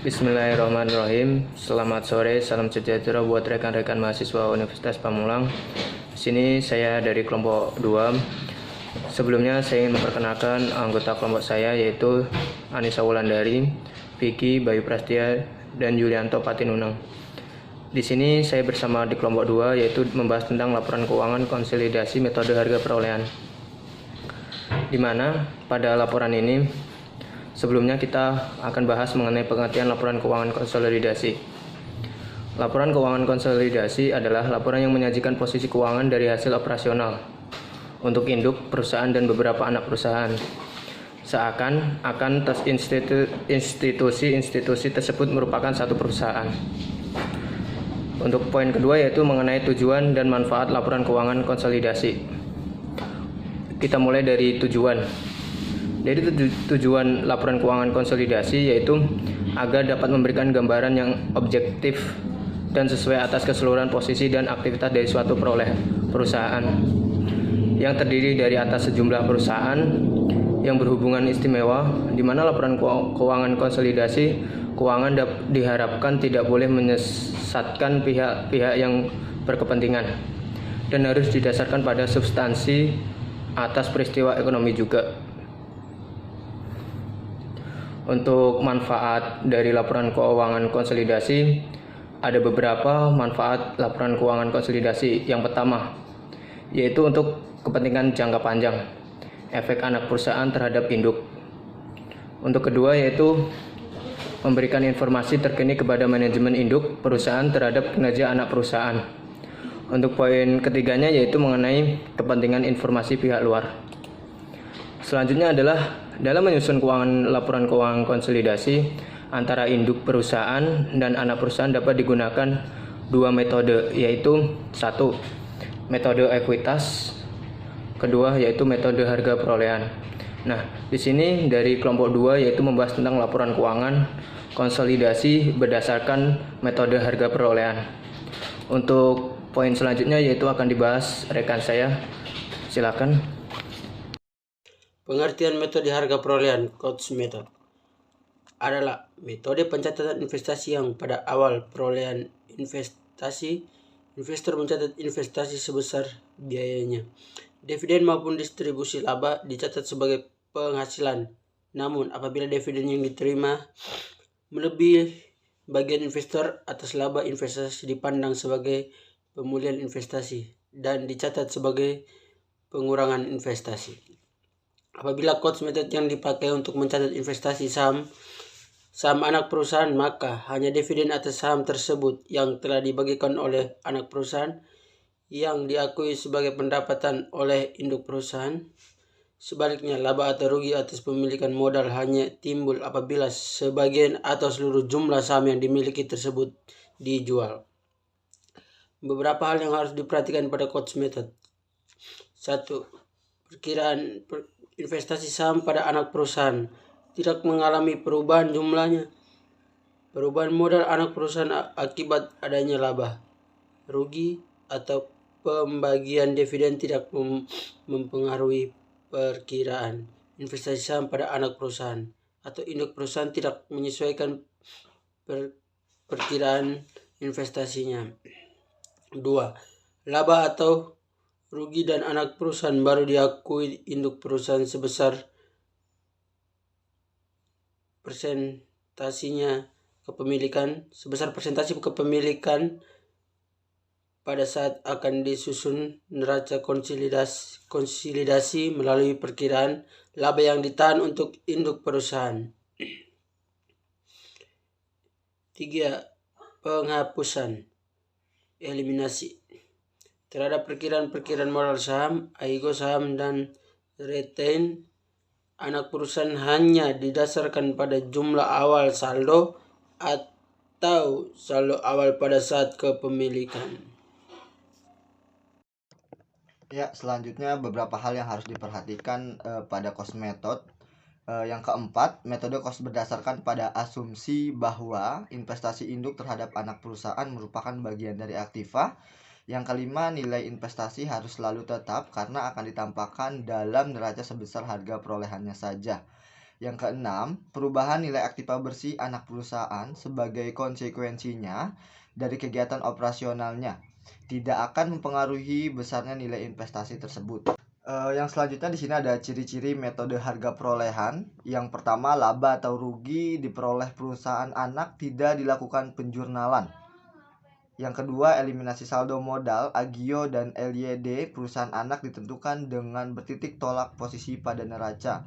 Bismillahirrahmanirrahim. Selamat sore, salam sejahtera buat rekan-rekan mahasiswa Universitas Pamulang. Di sini saya dari kelompok 2. Sebelumnya saya ingin memperkenalkan anggota kelompok saya yaitu Anissa Wulandari, Vicky, Bayu Prastia, dan Yulianto Patinunang. Di sini saya bersama di kelompok 2 yaitu membahas tentang laporan keuangan konsolidasi metode harga perolehan. Di mana pada laporan ini sebelumnya kita akan bahas mengenai pengertian laporan keuangan konsolidasi. Laporan keuangan konsolidasi adalah laporan yang menyajikan posisi keuangan dari hasil operasional untuk induk perusahaan dan beberapa anak perusahaan. Seakan-akan institusi-institusi tersebut merupakan satu perusahaan. Untuk poin kedua yaitu mengenai tujuan dan manfaat laporan keuangan konsolidasi. Kita mulai dari tujuan. Jadi tujuan laporan keuangan konsolidasi yaitu agar dapat memberikan gambaran yang objektif dan sesuai atas keseluruhan posisi dan aktivitas dari suatu perusahaan yang terdiri dari atas sejumlah perusahaan yang berhubungan istimewa, di mana laporan keuangan konsolidasi keuangan diharapkan tidak boleh menyesatkan pihak-pihak yang berkepentingan dan harus didasarkan pada substansi atas peristiwa ekonomi juga. Untuk manfaat dari laporan keuangan konsolidasi, ada beberapa manfaat laporan keuangan konsolidasi. Yang pertama, yaitu untuk kepentingan jangka panjang, efek anak perusahaan terhadap induk. Untuk kedua, yaitu memberikan informasi terkini kepada manajemen induk perusahaan terhadap kinerja anak perusahaan. Untuk poin ketiganya, yaitu mengenai kepentingan informasi pihak luar. Selanjutnya adalah dalam menyusun laporan keuangan konsolidasi antara induk perusahaan dan anak perusahaan dapat digunakan dua metode, yaitu satu, metode ekuitas, kedua yaitu metode harga perolehan. Nah, di sini dari kelompok 2 yaitu membahas tentang laporan keuangan konsolidasi berdasarkan metode harga perolehan. Untuk poin selanjutnya yaitu akan dibahas rekan saya. Silakan. Pengertian metode harga perolehan Coates Method adalah metode pencatatan investasi yang pada awal perolehan investasi, investor mencatat investasi sebesar biayanya. Dividen maupun distribusi laba dicatat sebagai penghasilan. Namun apabila dividen yang diterima melebihi bagian investor atas laba investasi dipandang sebagai pemulihan investasi dan dicatat sebagai pengurangan investasi. Apabila Coates Method yang dipakai untuk mencatat investasi saham anak perusahaan, maka hanya dividen atas saham tersebut yang telah dibagikan oleh anak perusahaan yang diakui sebagai pendapatan oleh induk perusahaan. Sebaliknya, laba atau rugi atas pemilikan modal hanya timbul apabila sebagian atau seluruh jumlah saham yang dimiliki tersebut dijual. Beberapa hal yang harus diperhatikan pada Coates Method. 1. Perkiraan investasi saham pada anak perusahaan tidak mengalami perubahan jumlahnya. Perubahan modal anak perusahaan akibat adanya laba, rugi, atau pembagian dividen tidak mempengaruhi perkiraan investasi saham pada anak perusahaan, atau induk perusahaan tidak menyesuaikan perkiraan investasinya. 2. Laba atau rugi dan anak perusahaan baru diakui induk perusahaan sebesar persentase kepemilikan pada saat akan disusun neraca konsolidasi melalui perkiraan laba yang ditahan untuk induk perusahaan. 3. Penghapusan eliminasi terhadap perkiraan modal saham, AIGO saham, dan retain anak perusahaan hanya didasarkan pada jumlah awal saldo atau saldo awal pada saat kepemilikan. Ya, selanjutnya beberapa hal yang harus diperhatikan pada cost method. Yang keempat, metode cost berdasarkan pada asumsi bahwa investasi induk terhadap anak perusahaan merupakan bagian dari aktiva. Yang kelima, nilai investasi harus selalu tetap karena akan ditampakkan dalam neraca sebesar harga perolehannya saja. Yang keenam, perubahan nilai aktiva bersih anak perusahaan sebagai konsekuensinya dari kegiatan operasionalnya tidak akan mempengaruhi besarnya nilai investasi tersebut. Yang selanjutnya di sini ada ciri-ciri metode harga perolehan. Yang pertama, laba atau rugi diperoleh perusahaan anak tidak dilakukan penjurnalan. Yang kedua, eliminasi saldo modal, agio dan LYD perusahaan anak ditentukan dengan bertitik tolak posisi pada neraca.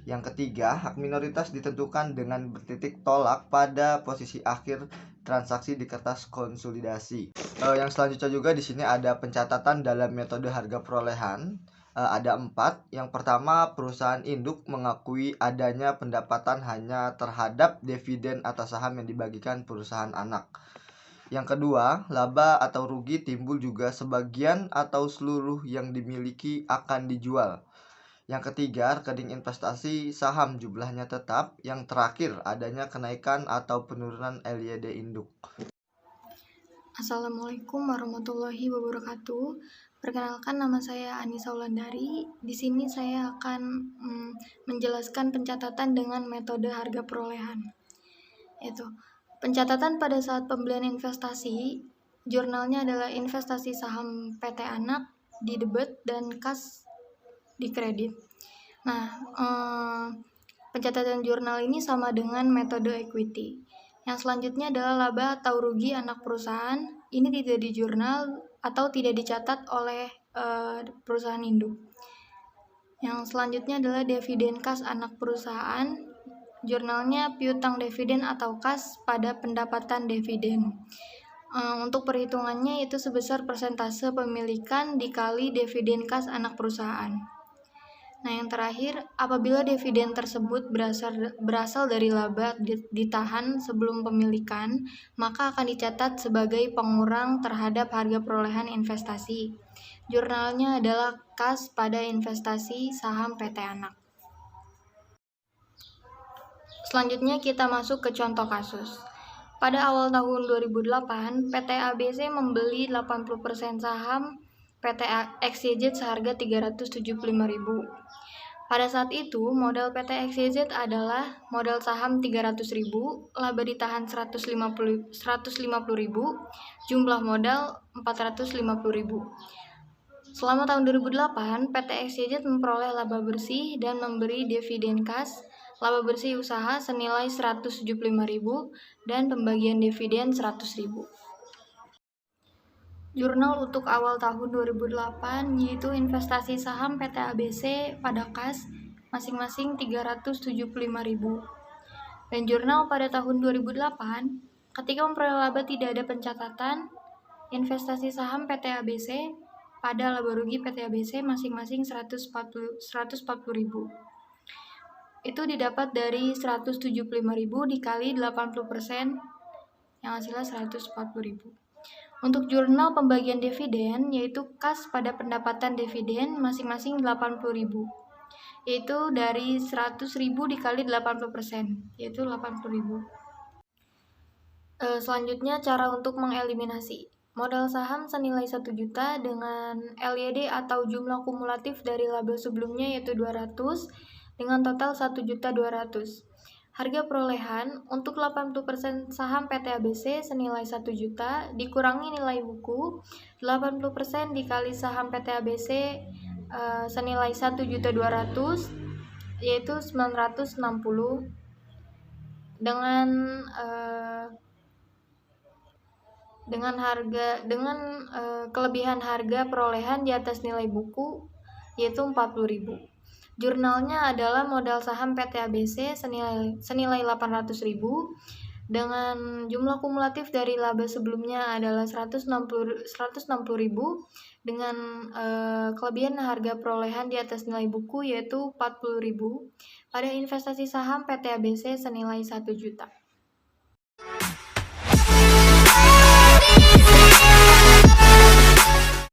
Yang ketiga, hak minoritas ditentukan dengan bertitik tolak pada posisi akhir transaksi di kertas konsolidasi. Yang selanjutnya juga di sini ada pencatatan dalam metode harga perolehan. Ada 4. Yang pertama, perusahaan induk mengakui adanya pendapatan hanya terhadap dividen atas saham yang dibagikan perusahaan anak. Yang kedua, laba atau rugi timbul juga sebagian atau seluruh yang dimiliki akan dijual. Yang ketiga, rekening investasi saham jumlahnya tetap. Yang terakhir, adanya kenaikan atau penurunan LYD induk. Assalamualaikum warahmatullahi wabarakatuh. Perkenalkan, nama saya Anissa Wulandari. Di sini saya akan menjelaskan pencatatan dengan metode harga perolehan. Pencatatan pada saat pembelian investasi, jurnalnya adalah investasi saham PT Anak di debit dan kas di kredit. Pencatatan jurnal ini sama dengan metode equity. Yang selanjutnya adalah laba atau rugi anak perusahaan. Ini tidak di jurnal atau tidak dicatat oleh perusahaan induk. Yang selanjutnya adalah dividen kas anak perusahaan. Jurnalnya piutang dividen atau kas pada pendapatan dividen. Untuk perhitungannya itu sebesar persentase pemilikan dikali dividen kas anak perusahaan. Yang terakhir, apabila dividen tersebut berasal dari laba ditahan sebelum pemilikan, maka akan dicatat sebagai pengurang terhadap harga perolehan investasi. Jurnalnya adalah kas pada investasi saham PT Anak. Selanjutnya kita masuk ke contoh kasus. Pada awal tahun 2008, PT ABC membeli 80% saham PT XYZ seharga 375.000. Pada saat itu, modal PT XYZ adalah modal saham 300.000, laba ditahan 150.000, jumlah modal 450.000. Selama tahun 2008, PT XYZ memperoleh laba bersih dan memberi dividen kas, laba bersih usaha senilai 175.000 dan pembagian dividen 100.000. Jurnal untuk awal tahun 2008 yaitu investasi saham PT ABC pada kas masing-masing 375.000. Dan jurnal pada tahun 2008 ketika memperoleh laba tidak ada pencatatan, investasi saham PT ABC pada laba rugi PT ABC masing-masing 140.000. Itu didapat dari 175.000 dikali 80% yang hasilnya 140.000. Untuk jurnal pembagian dividen, yaitu kas pada pendapatan dividen masing-masing 80.000, yaitu dari 100.000 dikali 80%, yaitu 80.000. Selanjutnya cara untuk mengeliminasi. Modal saham senilai 1 juta dengan LYD atau jumlah kumulatif dari laba sebelumnya yaitu 200 dengan total 1.200.000. Harga perolehan untuk 80% saham PT ABC senilai 1 juta dikurangi nilai buku, 80% dikali saham PT ABC senilai 1.200.000 yaitu 960 dengan kelebihan harga perolehan di atas nilai buku yaitu 40.000. Jurnalnya adalah modal saham PT ABC senilai 800.000 dengan jumlah kumulatif dari laba sebelumnya adalah 160.000 dengan kelebihan harga perolehan di atas nilai buku yaitu 40.000 pada investasi saham PT ABC senilai 1 juta.